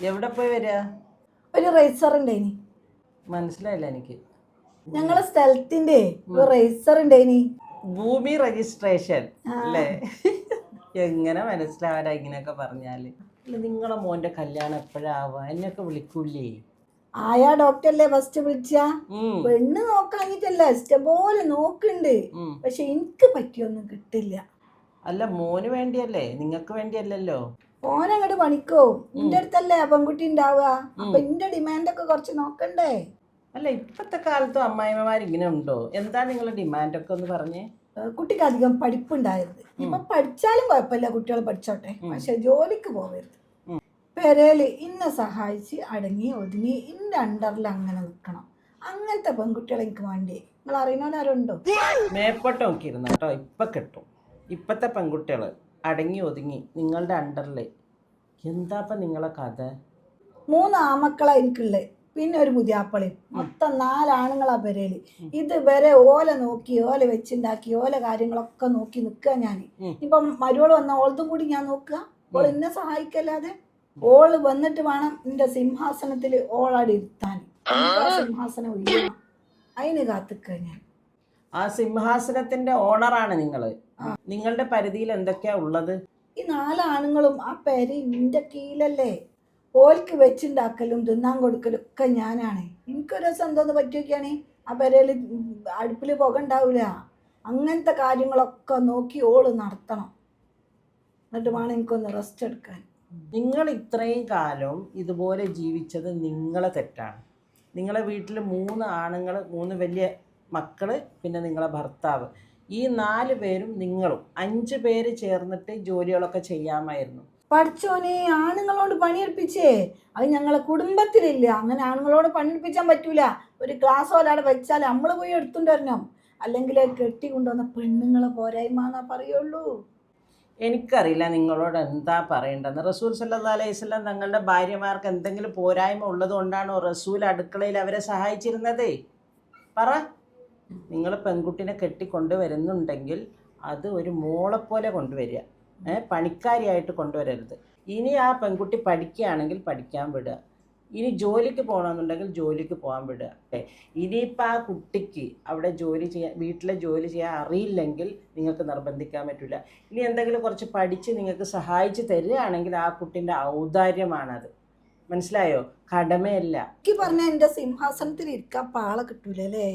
എവിടെ പോയി വരിക? ഒരു റേസർ ഉണ്ടായിനി. മനസ്സിലായില്ല എനിക്ക്. ഞങ്ങളെ സ്ഥലത്തിന്റെ ഒരു റേസർ ഉണ്ടായിനി. ഭൂമി രജിസ്ട്രേഷൻ അല്ലേ? എങ്ങനെ മനസ്സിലാവാനാ ഇങ്ങനെയൊക്കെ പറഞ്ഞാല്? നിങ്ങളെ മോന്റെ കല്യാണം എപ്പോഴാവാ? എന്നെയൊക്കെ വിളിക്കൂലേ? ആയാ ഡോക്ടറല്ലേ ഫസ്റ്റ് വിളിച്ച? പെണ്ണ് നോക്കാഞ്ഞിട്ടല്ല, ഇഷ്ടംപോലെ നോക്കുന്നുണ്ട്. പക്ഷെ എനിക്ക് പറ്റിയൊന്നും കിട്ടില്ല. അല്ല, മോന് വേണ്ടിയല്ലേ, നിങ്ങൾക്ക് വേണ്ടിയല്ലല്ലോ. ഓനങ്ങോട്ട് പണിക്കോ, എന്റെ അടുത്തല്ലേ പെൺകുട്ടി ഉണ്ടാവുക. അപ്പൊ എന്റെ ഡിമാൻഡൊക്കെ കുറച്ച് നോക്കണ്ടേ? അല്ല, ഇപ്പത്തെ കാലത്തും അമ്മായിമ്മമാർ ഇങ്ങനെ ഉണ്ടോ? എന്താ നിങ്ങളുടെ ഡിമാൻഡൊക്കെ ഒന്ന് പറഞ്ഞേ. കുട്ടിക്ക് അധികം പഠിപ്പുണ്ടായിരുന്നു. ഇപ്പൊ പഠിച്ചാലും കുഴപ്പമില്ല, കുട്ടികൾ പഠിച്ചോട്ടെ, പക്ഷെ ജോലിക്ക് പോകരുത്. പെരേല് ഇന്നെ സഹായിച്ച് അടങ്ങി ഒതുങ്ങി ഇന്റെ അണ്ടറിൽ അങ്ങനെ നിൽക്കണം. അങ്ങനത്തെ പെൺകുട്ടികളെ എനിക്ക് വേണ്ടി. നിങ്ങൾ അറിയണവരാരുണ്ടോ? മേപ്പോട്ട് നോക്കിയിരുന്നു കേട്ടോ, ഇപ്പൊ കിട്ടും. ഇപ്പത്തെ പെൺകുട്ടികൾ അടങ്ങി ഒതുങ്ങി നിങ്ങളുടെ അണ്ടറിൽ. എന്താപ്പ നിങ്ങളെ കഥ? 3 ആമക്കളാ എനിക്കുള്ളത്, പിന്നെ ഒരു പുതിയാപ്പളയും. മൊത്തം 4 ആണുങ്ങളാ പെരേല്. ഇതുവരെ ഓല നോക്കി, ഓല വെച്ചുണ്ടാക്കി, ഓല കാര്യങ്ങളൊക്കെ നോക്കി നിൽക്കുക ഞാൻ. ഇപ്പം മരുവോള് വന്ന ഓളതും കൂടി ഞാൻ നോക്കുക. ഓൾ എന്നെ സഹായിക്കല്ലാതെ. ഓള് വന്നിട്ട് വേണം എന്റെ സിംഹാസനത്തിൽ ഓളാടി ഇരുത്താൻ. സിംഹാസനം ഒഴിയണം, അതിന് കാത്തിക്കുക ഞാൻ. ആ സിംഹാസനത്തിന്റെ ഓണറാണ് നിങ്ങള്. നിങ്ങളുടെ പരിധിയിൽ എന്തൊക്കെയാ ഉള്ളത്? ഈ 4 ആണുങ്ങളും ആ പേര് ഇന്റെ കീഴിലല്ലേ. ഓൽക്ക് വെച്ചുണ്ടാക്കലും തിന്നാൻ കൊടുക്കലും ഒക്കെ ഞാനാണ്. എനിക്കൊരു ദിവസം എന്തോന്ന് പറ്റിയൊക്കെയാണ് ആ പെരയിൽ അടുപ്പിൽ പുക ഉണ്ടാവില്ല. അങ്ങനത്തെ കാര്യങ്ങളൊക്കെ നോക്കി ഓള് നടത്തണം. എന്നിട്ട് വേണം എനിക്കൊന്ന് റെസ്റ്റ് എടുക്കാൻ. നിങ്ങൾ ഇത്രയും കാലം ഇതുപോലെ ജീവിച്ചത് നിങ്ങളെ തെറ്റാണ്. നിങ്ങളെ വീട്ടിൽ 3 ആണുങ്ങൾ, 3 വലിയ മക്കള്, പിന്നെ നിങ്ങളെ ഭർത്താവ്, ഈ 4 പേരും നിങ്ങളും 5 പേര് ചേർന്നിട്ട് ജോലികളൊക്കെ ചെയ്യാമായിരുന്നു. പഠിച്ചോനെ, ആണുങ്ങളോട് പണിയെടുപ്പിച്ചേ. അത് ഞങ്ങളെ കുടുംബത്തിലില്ല. അങ്ങനെ ആണുങ്ങളോട് പണിയെടുപ്പിച്ചാൻ പറ്റൂല. ഒരു ഗ്ലാസ് ഒരാടെ വെച്ചാൽ നമ്മൾ പോയി എടുത്തുകൊണ്ട് വരണം. അല്ലെങ്കിൽ കെട്ടി കൊണ്ടുവന്ന പെണ്ണുങ്ങളെ പോരായ്മ എന്നാ പറയുള്ളൂ. എനിക്കറിയില്ല നിങ്ങളോട് എന്താ പറയേണ്ടതെന്ന്. റസൂൽ സല്ലല്ലാഹു അലൈഹി വസല്ലം തങ്ങളുടെ ഭാര്യമാർക്ക് എന്തെങ്കിലും പോരായ്മ ഉള്ളത് കൊണ്ടാണോ റസൂൽ അടുക്കളയിൽ അവരെ സഹായിച്ചിരുന്നത്? പറ. നിങ്ങൾ പെൺകുട്ടിനെ കെട്ടിക്കൊണ്ടുവരുന്നുണ്ടെങ്കിൽ അത് ഒരു മോളെപ്പോലെ കൊണ്ടുവരിക, പണിക്കാരിയായിട്ട് കൊണ്ടുവരരുത്. ഇനി ആ പെൺകുട്ടി പഠിക്കുകയാണെങ്കിൽ പഠിക്കാൻ വിടുക. ഇനി ജോലിക്ക് പോകണമെന്നുണ്ടെങ്കിൽ ജോലിക്ക് പോകാൻ വിടുക. ഇനിയിപ്പോൾ ആ കുട്ടിക്ക് അവിടെ ജോലി ചെയ്യാൻ, വീട്ടിലെ ജോലി ചെയ്യാൻ അറിയില്ലെങ്കിൽ നിങ്ങൾക്ക് നിർബന്ധിക്കാൻ പറ്റില്ല. ഇനി എന്തെങ്കിലും കുറച്ച് പഠിച്ച് നിങ്ങൾക്ക് സഹായിച്ച് തരികയാണെങ്കിൽ ആ കുട്ടീൻ്റെ ഔദാര്യമാണത്. മനസ്സിലായോ? കടമയല്ല. എനിക്ക് പറഞ്ഞ എൻ്റെ സിംഹാസനത്തിൽ ഇരിക്കാൻ പാള കിട്ടൂലേ.